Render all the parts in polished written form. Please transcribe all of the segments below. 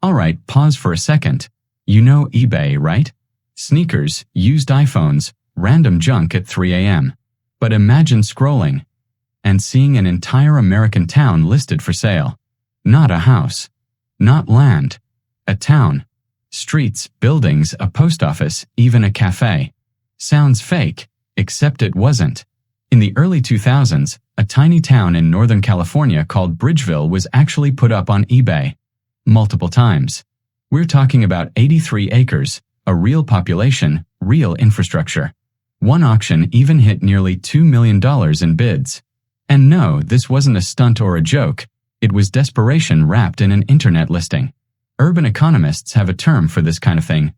Alright, pause for a second. You know eBay, right? Sneakers, used iPhones, random junk at 3 a.m. But imagine scrolling and seeing an entire American town listed for sale. Not a house. Not land. A town. Streets, buildings, a post office, even a cafe. Sounds fake, except it wasn't. In the early 2000s, a tiny town in Northern California called Bridgeville was actually put up on eBay. Multiple times. We're talking about 83 acres, a real population, real infrastructure. One auction even hit nearly $2 million in bids. And no, this wasn't a stunt or a joke. It was desperation wrapped in an internet listing. Urban economists have a term for this kind of thing.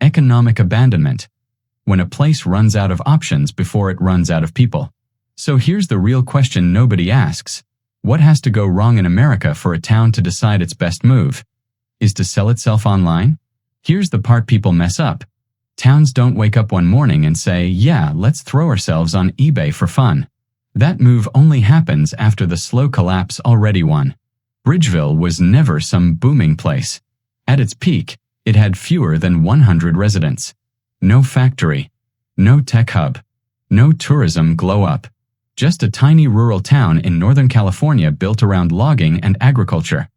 Economic abandonment. When a place runs out of options before it runs out of people. So here's the real question nobody asks. What has to go wrong in America for a town to decide its best move is to sell itself online? Here's the part people mess up. Towns don't wake up one morning and say, yeah, let's throw ourselves on eBay for fun. That move only happens after the slow collapse already won. Bridgeville was never some booming place. At its peak, it had fewer than 100 residents. No factory. No tech hub. No tourism glow-up. Just a tiny rural town in Northern California built around logging and agriculture.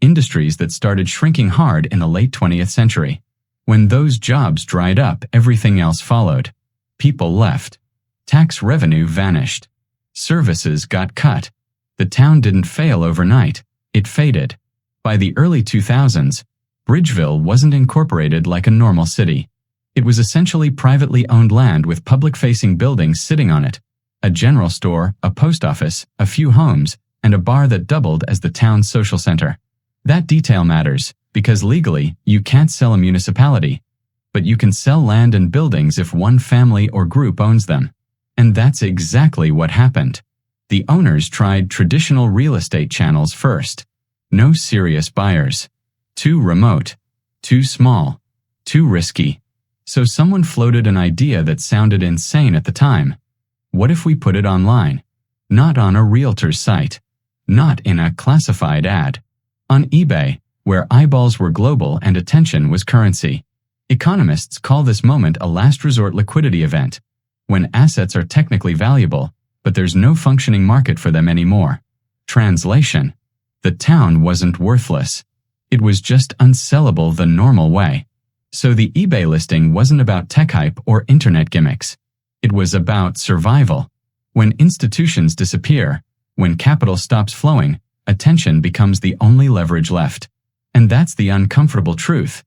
Industries that started shrinking hard in the late 20th century. When those jobs dried up, everything else followed. People left. Tax revenue vanished. Services got cut. The town didn't fail overnight. It faded. By the early 2000s, Bridgeville wasn't incorporated like a normal city. It was essentially privately owned land with public-facing buildings sitting on it. A general store, a post office, a few homes, and a bar that doubled as the town's social center. That detail matters, because legally, you can't sell a municipality. But you can sell land and buildings if one family or group owns them. And that's exactly what happened. The owners tried traditional real estate channels first. No serious buyers. Too remote. Too small. Too risky. So someone floated an idea that sounded insane at the time. What if we put it online? Not on a realtor's site. Not in a classified ad. On eBay, where eyeballs were global and attention was currency. Economists call this moment a last resort liquidity event, when assets are technically valuable, but there's no functioning market for them anymore. Translation: the town wasn't worthless. It was just unsellable the normal way. So the eBay listing wasn't about tech hype or internet gimmicks. It was about survival. When institutions disappear, when capital stops flowing, attention becomes the only leverage left. And that's the uncomfortable truth.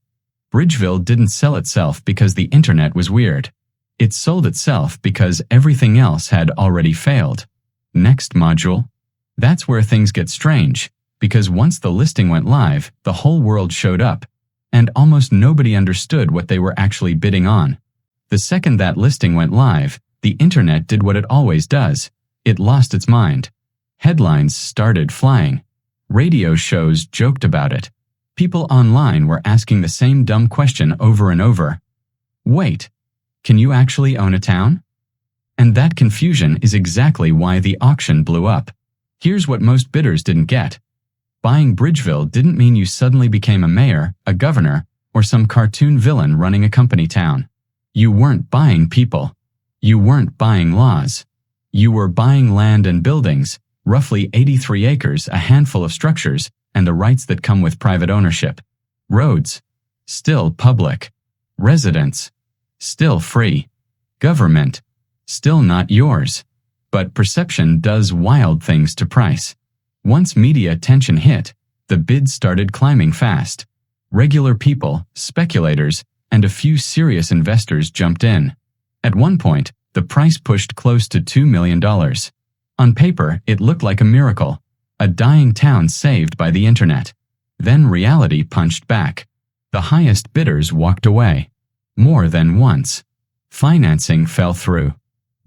Bridgeville didn't sell itself because the internet was weird. It sold itself because everything else had already failed. Next module. That's where things get strange, because once the listing went live, the whole world showed up, and almost nobody understood what they were actually bidding on. The second that listing went live, the internet did what it always does. It lost its mind. Headlines started flying. Radio shows joked about it. People online were asking the same dumb question over and over. Wait, can you actually own a town? And that confusion is exactly why the auction blew up. Here's what most bidders didn't get. Buying Bridgeville didn't mean you suddenly became a mayor, a governor, or some cartoon villain running a company town. You weren't buying people. You weren't buying laws. You were buying land and buildings, roughly 83 acres, a handful of structures, and the rights that come with private ownership. Roads, still public. Residents, still free. Government, still not yours. But perception does wild things to price. Once media attention hit, the bids started climbing fast. Regular people, speculators, and a few serious investors jumped in. At one point, the price pushed close to $2 million. On paper, it looked like a miracle, a dying town saved by the internet. Then reality punched back. The highest bidders walked away. More than once. Financing fell through.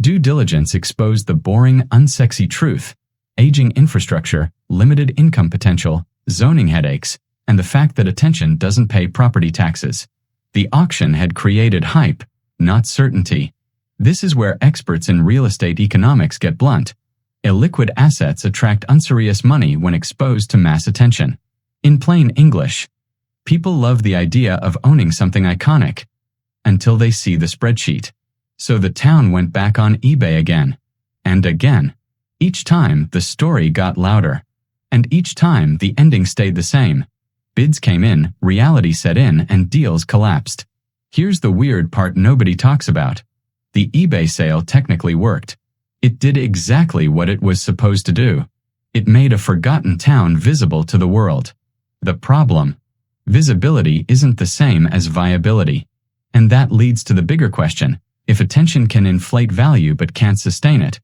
Due diligence exposed the boring, unsexy truth. Aging infrastructure, limited income potential, zoning headaches, and the fact that attention doesn't pay property taxes. The auction had created hype, not certainty. This is where experts in real estate economics get blunt. Illiquid assets attract unserious money when exposed to mass attention. In plain English, People love the idea of owning something iconic until they see the spreadsheet. So the town went back on eBay again and again. Each time, the story got louder. And each time, the ending stayed the same. Bids came in, reality set in, and deals collapsed. Here's the weird part nobody talks about. The eBay sale technically worked. It did exactly what it was supposed to do. It made a forgotten town visible to the world. The problem: visibility isn't the same as viability. And that leads to the bigger question: if attention can inflate value but can't sustain it,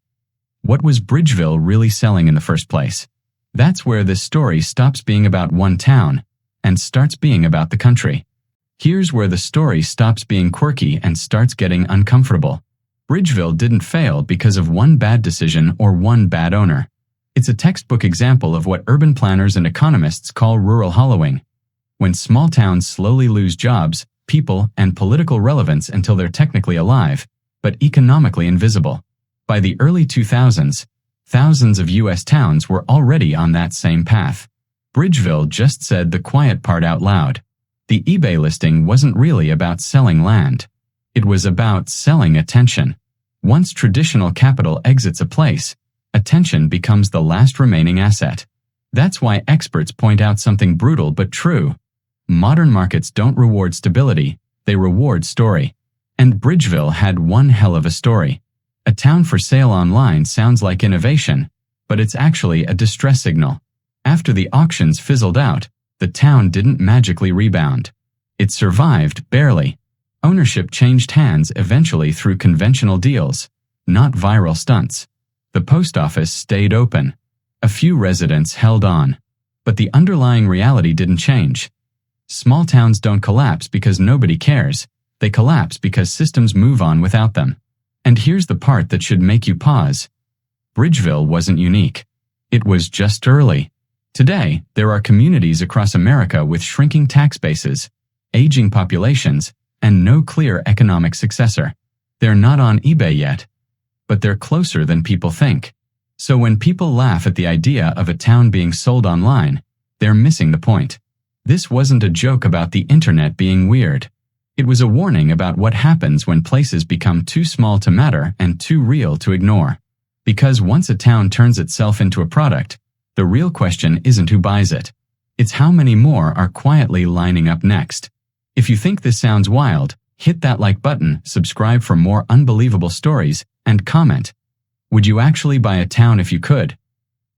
what was Bridgeville really selling in the first place? That's where this story stops being about one town and starts being about the country. Here's where the story stops being quirky and starts getting uncomfortable. Bridgeville didn't fail because of one bad decision or one bad owner. It's a textbook example of what urban planners and economists call rural hollowing. When small towns slowly lose jobs, people, and political relevance until they're technically alive, but economically invisible. By the early 2000s, thousands of U.S. towns were already on that same path. Bridgeville just said the quiet part out loud. The eBay listing wasn't really about selling land. It was about selling attention. Once traditional capital exits a place, attention becomes the last remaining asset. That's why experts point out something brutal but true. Modern markets don't reward stability, they reward story. And Bridgeville had one hell of a story. A town for sale online sounds like innovation, but it's actually a distress signal. After the auctions fizzled out, the town didn't magically rebound. It survived, barely. Ownership changed hands eventually through conventional deals, not viral stunts. The post office stayed open. A few residents held on. But the underlying reality didn't change. Small towns don't collapse because nobody cares. They collapse because systems move on without them. And here's the part that should make you pause. Bridgeville wasn't unique. It was just early. Today, there are communities across America with shrinking tax bases, aging populations, and no clear economic successor. They're not on eBay yet, but they're closer than people think. So when people laugh at the idea of a town being sold online, they're missing the point. This wasn't a joke about the internet being weird. It was a warning about what happens when places become too small to matter and too real to ignore. Because once a town turns itself into a product, the real question isn't who buys it. It's how many more are quietly lining up next. If you think this sounds wild, hit that like button, subscribe for more unbelievable stories, and comment. Would you actually buy a town if you could?